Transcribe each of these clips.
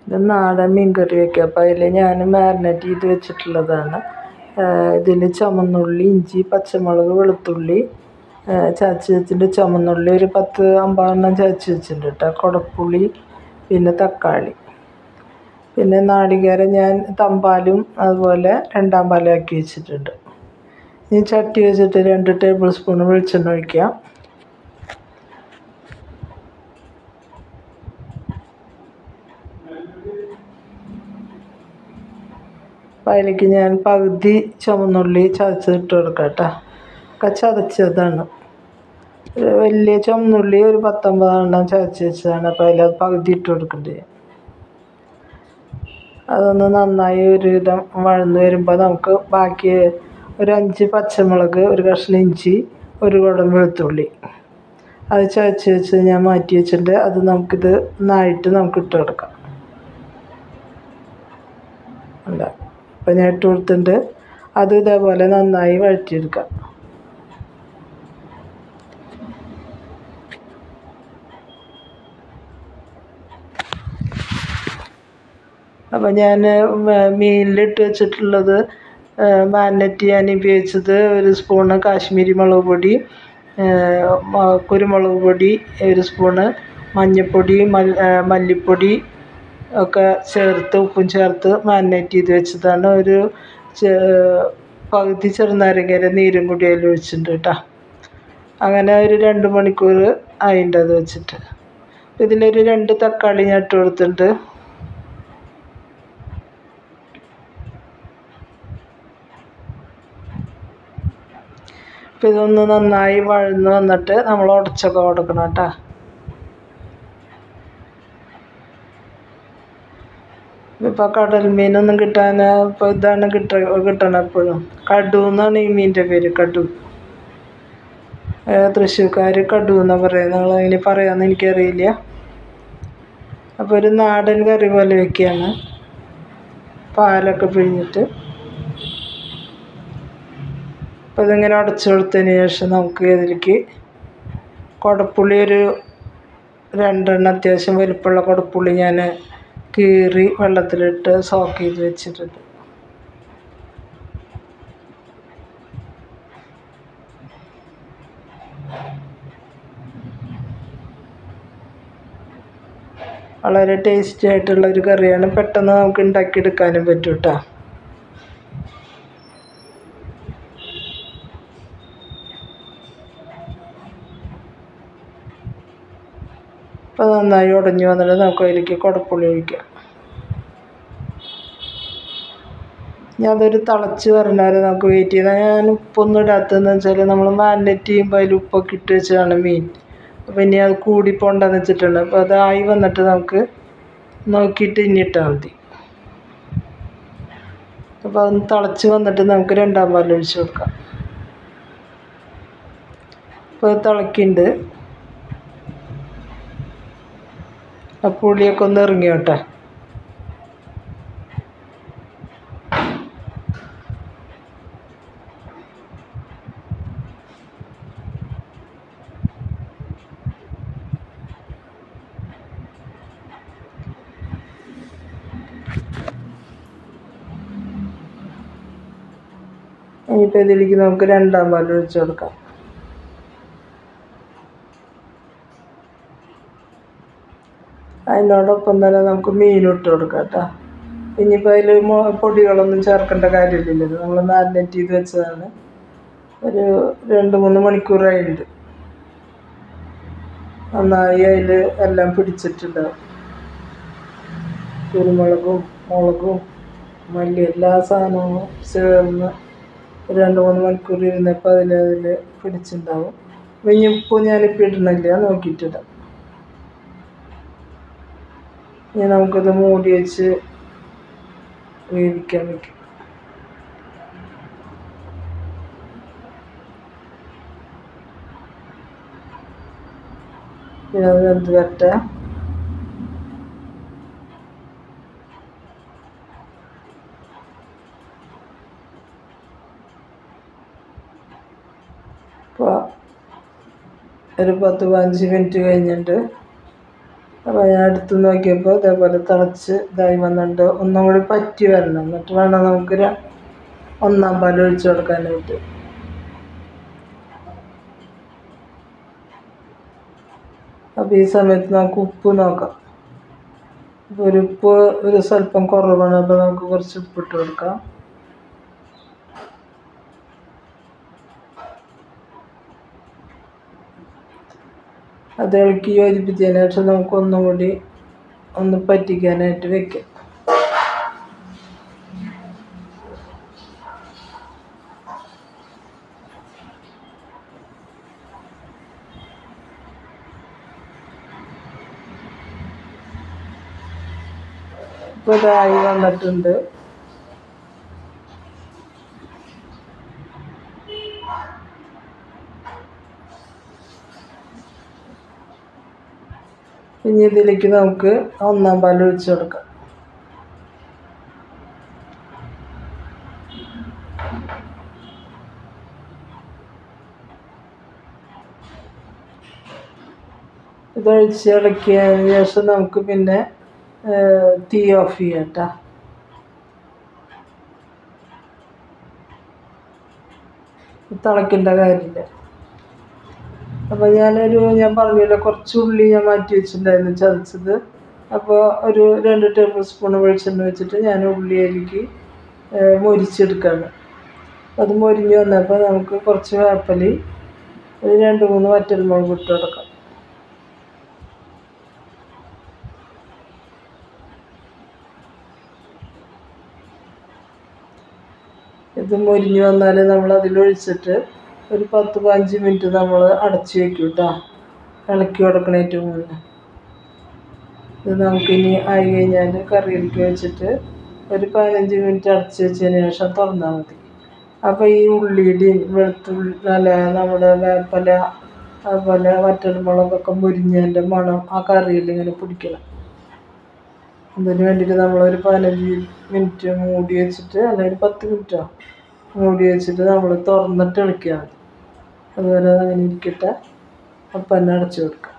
ഇത് നാടൻ മീൻ കറി വയ്ക്കുക. അപ്പോൾ അതിൽ ഞാൻ മാരിനേറ്റ് ചെയ്ത് വെച്ചിട്ടുള്ളതാണ്. ഇതിൽ ചുമന്നുള്ളി, ഇഞ്ചി, പച്ചമുളക്, വെളുത്തുള്ളി ചതച്ച് വെച്ചിട്ടുണ്ട്. ചുമന്നുള്ളി ഒരു 10-50 ചതച്ച് വെച്ചിട്ടുണ്ട് കേട്ടോ. കുടപ്പുളി, പിന്നെ തക്കാളി, പിന്നെ നാളികേരം ഞാൻ തമ്പാലും അതുപോലെ രണ്ടാം പാലും ആക്കി വെച്ചിട്ടുണ്ട്. ഇനി ചട്ടി വെച്ചിട്ട് 2 ടേബിൾ സ്പൂൺ വെളിച്ചെണ്ണ ഒഴിക്കാം. അപ്പോൾ അതിലേക്ക് ഞാൻ പകുതി ചുമന്നുള്ളി ചതച്ചിട്ട് കൊടുക്കാം കേട്ടോ. ഒക്കെ ചതച്ചതാണ്. വലിയ ചുമന്നുള്ളി ഒരു 10-50 ചതച്ച് വെച്ചതാണ്. അപ്പോൾ അതിലത് പകുതി ഇട്ട് കൊടുക്കേണ്ടത്. അതൊന്ന് നന്നായി ഒരുവിധം വഴന്ന് വരുമ്പോൾ നമുക്ക് ബാക്കി ഒരു 5 പച്ചമുളക്, ഒരു കഷ്ണം ഇഞ്ചി, ഒരു കുടം വെളുത്തുള്ളി അത് ചതച്ച് വെച്ച് ഞാൻ മാറ്റി വെച്ചിട്ടുണ്ട്. അത് നമുക്കിത് നന്നായിട്ട് നമുക്ക് ഇട്ട് കൊടുക്കാം. അല്ല, അപ്പം ഞാൻ ഇട്ട് കൊടുത്തിട്ടുണ്ട്. അത് ഇതേപോലെ നന്നായി വഴറ്റിയെടുക്കാം. അപ്പോൾ ഞാൻ മീനിലിട്ട് വെച്ചിട്ടുള്ളത് മാരിനേറ്റ് ചെയ്യാൻ ഉപയോഗിച്ചത് ഒരു സ്പൂണ് കാശ്മീരി മുളക് പൊടി, കുരുമുളക് പൊടി 1 സ്പൂണ്, മഞ്ഞൾപ്പൊടി, മല്ലിപ്പൊടി ഒക്കെ ചേർത്ത് ഉപ്പും ചേർത്ത് മാരിനേറ്റ് ചെയ്ത് വെച്ചതാണ്. ഒരു പകുതി ചെറുനാരങ്ങയുടെ നീരും കൂടി അതിൽ ഒഴിച്ചിട്ടുണ്ട് കേട്ടോ. അങ്ങനെ ഒരു 2 മണിക്കൂർ ആയിട്ടുണ്ട് അത് വെച്ചിട്ട്. ഇതിലൊരു 2 തക്കാളി ഞാൻ ഇട്ട് കൊടുത്തിട്ടുണ്ട്. അപ്പോൾ ഇതൊന്ന് നന്നായി വഴന്ന് വന്നിട്ട് നമ്മൾ ഉടച്ചൊക്കെ കൊടുക്കണം കേട്ടോ. ഇപ്പോൾ കടൽ മീനൊന്നും കിട്ടാൻ ഇപ്പോൾ ഇതാണ് കിട്ടണം എപ്പോഴും. കടു എന്നാണ് ഈ മീനിൻ്റെ പേര്, കടു. തൃശ്ശൂർക്കാർ കടു എന്നാണ് പറയുന്നത്. നിങ്ങളതിന് പറയാമെന്ന് എനിക്കറിയില്ല. അപ്പോൾ ഒരു നാടൻ കറി പോലെ വയ്ക്കുകയാണ്. പാലൊക്കെ പിഴിഞ്ഞിട്ട് അപ്പോൾ ഇതിങ്ങനെ ഉടച്ചു കൊടുത്തതിന് ശേഷം നമുക്ക് ഇതിലേക്ക് കുടപ്പുളി ഒരു 2 അത്യാവശ്യം വലിപ്പമുള്ള കുടപ്പുളി ഞാൻ കീറി വെള്ളത്തിലിട്ട് സോക്ക് ചെയ്ത് വെച്ചിട്ടുണ്ട്. വളരെ ടേസ്റ്റി ആയിട്ടുള്ളൊരു കറിയാണ്. പെട്ടെന്ന് നമുക്ക് ഉണ്ടാക്കിയെടുക്കാനും പറ്റും കേട്ടോ. അപ്പോൾ നന്നായി ഉടഞ്ഞു വന്നിട്ട് നമുക്ക് അതിലേക്ക് കുടപ്പുളി ഒഴിക്കാം. ഇനി അതൊരു തിളച്ച് വരണവരെ നമുക്ക് വെയിറ്റ് ചെയ്താൽ, ഞാൻ ഉപ്പൊന്നും ഇടാത്തതെന്ന് വെച്ചാൽ നമ്മൾ മാരിനേറ്റ് ചെയ്യുമ്പോൾ അതിൽ ഉപ്പൊക്കെ ഇട്ട് വെച്ചതാണ് മീൻ. അപ്പോൾ ഇനി അത് കൂടിപ്പോണ്ടെന്ന് വെച്ചിട്ടുണ്ട്. അപ്പോൾ അതായി വന്നിട്ട് നമുക്ക് നോക്കിയിട്ട് ഇനി ഇട്ടാൽ മതി. അപ്പോൾ അതൊന്ന് തിളച്ച് വന്നിട്ട് നമുക്ക് രണ്ടാം പാൽ ഒഴിച്ച് കൊടുക്കാം. അപ്പോൾ തിളക്കിണ്ട്. ആ പുളിയൊക്കെ ഒന്ന് ഇറങ്ങിയോട്ടെ. ഇനിയിപ്പോൾ ഇതിലേക്ക് നമുക്ക് രണ്ടാം പാൽ ഒഴിച്ച് കൊടുക്കാം. അതിനോടൊപ്പം തന്നെ നമുക്ക് മീനും ഇട്ട് കൊടുക്കാം കേട്ടോ. ഇനിയിപ്പോൾ അതിൽ പൊടികളൊന്നും ചേർക്കേണ്ട കാര്യമില്ലല്ലോ, നമ്മൾ മാരിനേറ്റ് ചെയ്ത് വെച്ചതാണ്. ഒരു 2-3 മണിക്കൂറായിട്ടുണ്ട്. നന്നായി അതിൽ എല്ലാം പിടിച്ചിട്ടുണ്ടാവും. കുരുമുളകും മുളകും മല്ലി എല്ലാ സാധനവും ചേർന്ന് 2-3 മണിക്കൂർ ഇരുന്നപ്പോൾ അതിൽ പിടിച്ചിട്ടുണ്ടാവും. ഇനി ഉപ്പ് ഞാനിപ്പോൾ ഇടണില്ല, നോക്കിയിട്ടിടാം. ഇനി നമുക്കിത് മൂടി വെച്ച് വേവിക്കാൻ വയ്ക്കും. പിന്നെ അത് വെന്ത് വരട്ടെ. ഇപ്പോൾ ഒരു 10-15 മിനിറ്റ് കഴിഞ്ഞിട്ട് അപ്പോൾ ഞാൻ എടുത്ത് നോക്കിയപ്പോൾ ഇതേപോലെ തിളച്ച് ഇതായി വന്നിട്ട് ഒന്നും കൂടി പറ്റി വരണം. എന്നിട്ട് വേണം നമുക്ക് ഒന്നാം പാൽ ഒഴിച്ച് കൊടുക്കാനായിട്ട്. അപ്പോൾ ഈ സമയത്ത് നമുക്ക് ഉപ്പ് നോക്കാം. അപ്പോൾ ഉപ്പ് സ്വല്പം കുറവാണ്. അപ്പോൾ നമുക്ക് കുറച്ച് ഉപ്പിട്ട് കൊടുക്കാം. അത് ഇളക്കി യോജിപ്പിച്ചതിന് ശേഷം നമുക്ക് ഒന്നും കൂടി ഒന്ന് പറ്റിക്കാനായിട്ട് വെക്കാം. ഇപ്പോൾ ഇതായി വന്നിട്ടുണ്ട്. ഇനി ഇതിലേക്ക് നമുക്ക് ഒന്നാം പാൽ ഒഴിച്ച് കൊടുക്കാം. ഇതൊഴിച്ച് ഇളക്കിയതിന് ശേഷം നമുക്ക് പിന്നെ തീ ഓഫ് ചെയ്യാം കേട്ടോ. തിളയ്ക്കേണ്ട കാര്യമില്ല. അപ്പോൾ ഞാൻ പറഞ്ഞല്ലോ, കുറച്ച് ഉള്ളി ഞാൻ മാറ്റി വെച്ചിട്ടുണ്ടായിരുന്നു ചതച്ചത്. അപ്പോൾ ഒരു 2 ടേബിൾ സ്പൂൺ വെളിച്ചെണ്ണ വെച്ചിട്ട് ഞാൻ ഉള്ളിയിലേക്ക് മൊരിച്ചെടുക്കുകയാണ്. അത് മൊരിഞ്ഞ് വന്നപ്പോൾ നമുക്ക് കുറച്ച് വേപ്പിലയും ഒരു 2-3 വറ്റൽമുളക് ഇട്ട് കൊടുക്കാം. ഇത് മൊരിഞ്ഞ് വന്നാൽ നമ്മൾ അതിലൊഴിച്ചിട്ട് ഒരു 10-15 മിനിറ്റ് നമ്മൾ അടച്ച് വയ്ക്കും കേട്ടോ, ഇളക്കി കൊടുക്കണേറ്റ് മുന്നേ. ഇത് നമുക്കിനി ആയി കഴിഞ്ഞാൽ കറിയിലേക്ക് വെച്ചിട്ട് ഒരു 15 മിനിറ്റ് അടച്ച് വെച്ചതിന് ശേഷം തുറന്നാൽ മതി. അപ്പോൾ ഈ ഉള്ളിയുടെയും വെളുത്തുള്ളി നമ്മുടെ വേപ്പില അതുപോലെ വറ്റൽമുളകൊക്കെ മുരിഞ്ഞതിൻ്റെ മണം ആ കറിയിൽ ഇങ്ങനെ പിടിക്കണം. അതിന് വേണ്ടിയിട്ട് നമ്മളൊരു 15 മിനിറ്റ് മൂടി വെച്ചിട്ട്, അല്ലെങ്കിൽ 10 മിനിറ്റോ മൂടി വെച്ചിട്ട് നമ്മൾ തുറന്നിട്ട് ഇളക്കിയാൽ മതി. അതുപോലെ അങ്ങനെ ഇരിക്കട്ടെ. അപ്പം തന്നെ അടച്ചു കൊടുക്കാം.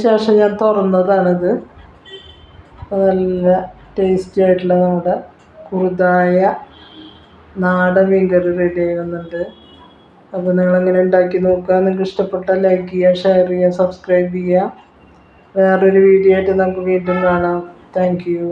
ശേഷം ഞാൻ തുറന്നതാണിത്. നല്ല ടേസ്റ്റി ആയിട്ടുള്ള നമ്മുടെ കുറുതായ നാടൻ മീൻകറി റെഡി ആയി വന്നിട്ടുണ്ട്. അപ്പോൾ നിങ്ങളെങ്ങനെ ഉണ്ടാക്കി നോക്കുക. നിങ്ങൾക്ക് ഇഷ്ടപ്പെട്ടാൽ ലൈക്ക് ചെയ്യുക, ഷെയർ ചെയ്യുക, സബ്സ്ക്രൈബ് ചെയ്യുക. വേറൊരു വീഡിയോ ആയിട്ട് നമുക്ക് വീണ്ടും കാണാം. Thank you.